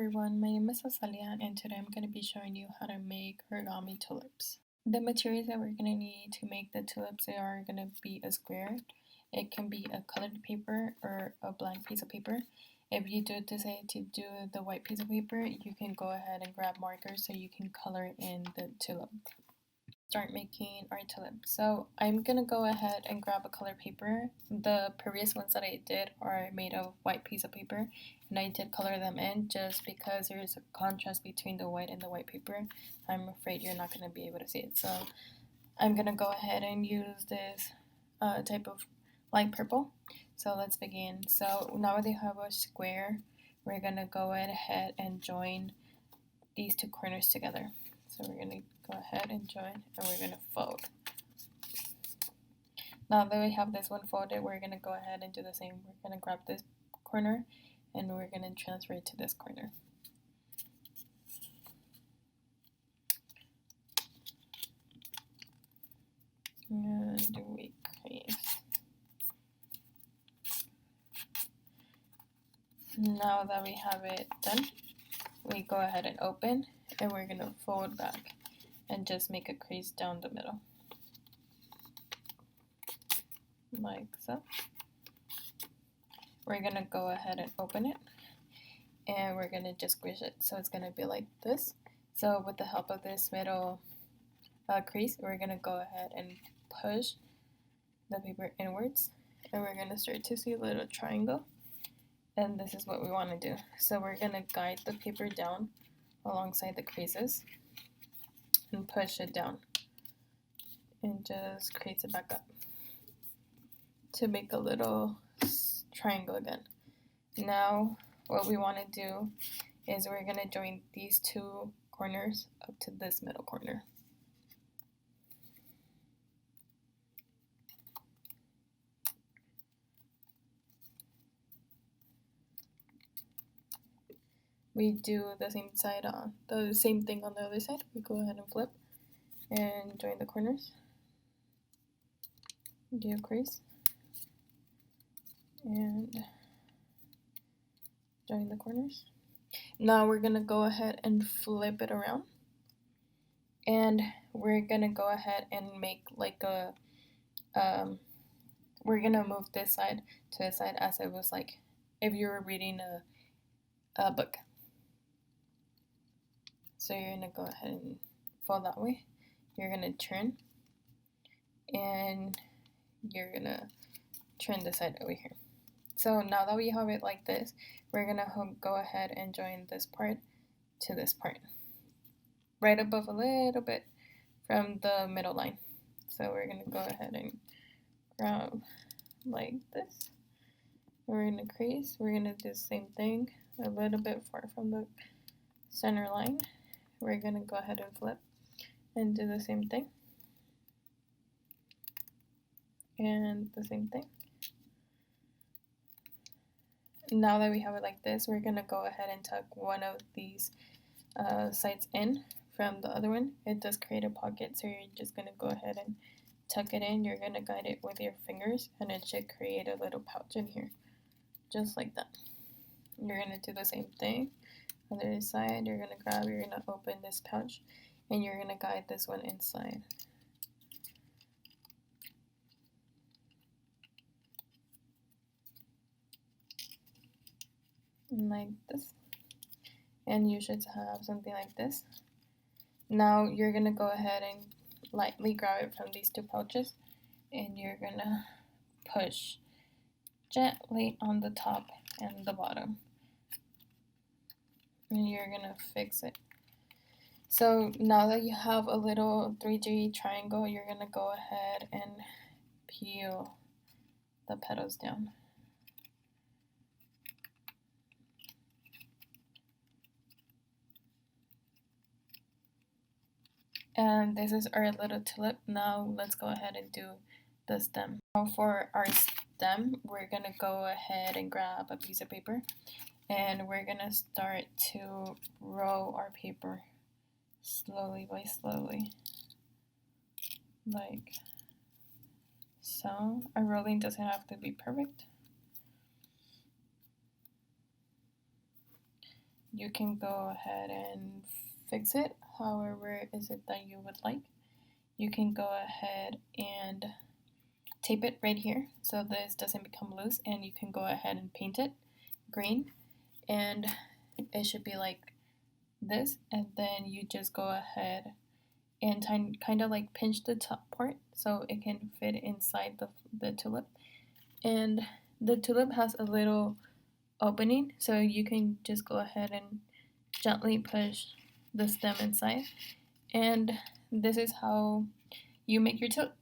everyone, my name is Azalia and today I'm going to be showing you how to make origami tulips. The materials that we're going to need to make the tulips are going to be a square. It can be a colored paper or a blank piece of paper. If you do decide to do the white piece of paper, you can go ahead and grab markers so you can color in the tulip. Start making our tulip. So I'm gonna go ahead and grab a color paper. The previous ones that I did are made of white piece of paper, and I did color them in just because there is a contrast between the white and the white paper. I'm afraid you're not gonna be able to see it, so I'm gonna go ahead and use this type of light purple. So let's begin. So now that you have a square, we're gonna go ahead and join these two corners together. So we're going to go ahead and join, and we're going to fold. Now that we have this one folded, we're going to go ahead and do the same. We're going to grab this corner and we're going to transfer it to this corner. And we crease. Now that we have it done, we go ahead and open, and we're going to fold back and just make a crease down the middle, like so. We're going to go ahead and open it, and we're going to just squish it, so it's going to be like this. So with the help of this middle crease, we're going to go ahead and push the paper inwards, and we're going to start to see a little triangle, and this is what we want to do. So we're going to guide the paper down alongside the creases and push it down and just crease it back up to make a little triangle again. Now what we want to do is we're going to join these two corners up to this middle corner. We do the same thing on the other side. We go ahead and flip and join the corners. Do a crease and join the corners. Now we're gonna go ahead and flip it around, and we're gonna go ahead and make like a we're gonna move this side to this side as it was like if you were reading a book. So you're going to go ahead and fold that way. You're going to turn, and you're going to turn this side over here. So now that we have it like this, we're going to go ahead and join this part to this part, right above a little bit from the middle line. So we're going to go ahead and grab like this. We're going to crease. We're going to do the same thing a little bit far from the center line. We're going to go ahead and flip and do the same thing. And the same thing. Now that we have it like this, we're going to go ahead and tuck one of these sides in from the other one. It does create a pocket, so you're just going to go ahead and tuck it in. You're going to guide it with your fingers, and it should create a little pouch in here, just like that. You're going to do the same thing. On the other side, you're going to open this pouch, and you're going to guide this one inside. Like this. And you should have something like this. Now you're going to go ahead and lightly grab it from these two pouches, and you're going to push gently on the top and the bottom. And you're going to fix it. So now that you have a little 3D triangle, you're going to go ahead and peel the petals down. And this is our little tulip. Now let's go ahead and do the stem. Now for our stem, we're going to go ahead and grab a piece of paper, and we're going to start to roll our paper slowly by slowly, like so. Our rolling doesn't have to be perfect. you can go ahead and fix it however is it that you would like. You can go ahead and tape it right here so this doesn't become loose, and you can go ahead and paint it green, and it should be like this, and then you just go ahead and kind of like pinch the top part so it can fit inside the tulip. And the tulip has a little opening, so you can just go ahead and gently push the stem inside, and this is how you make your tulip.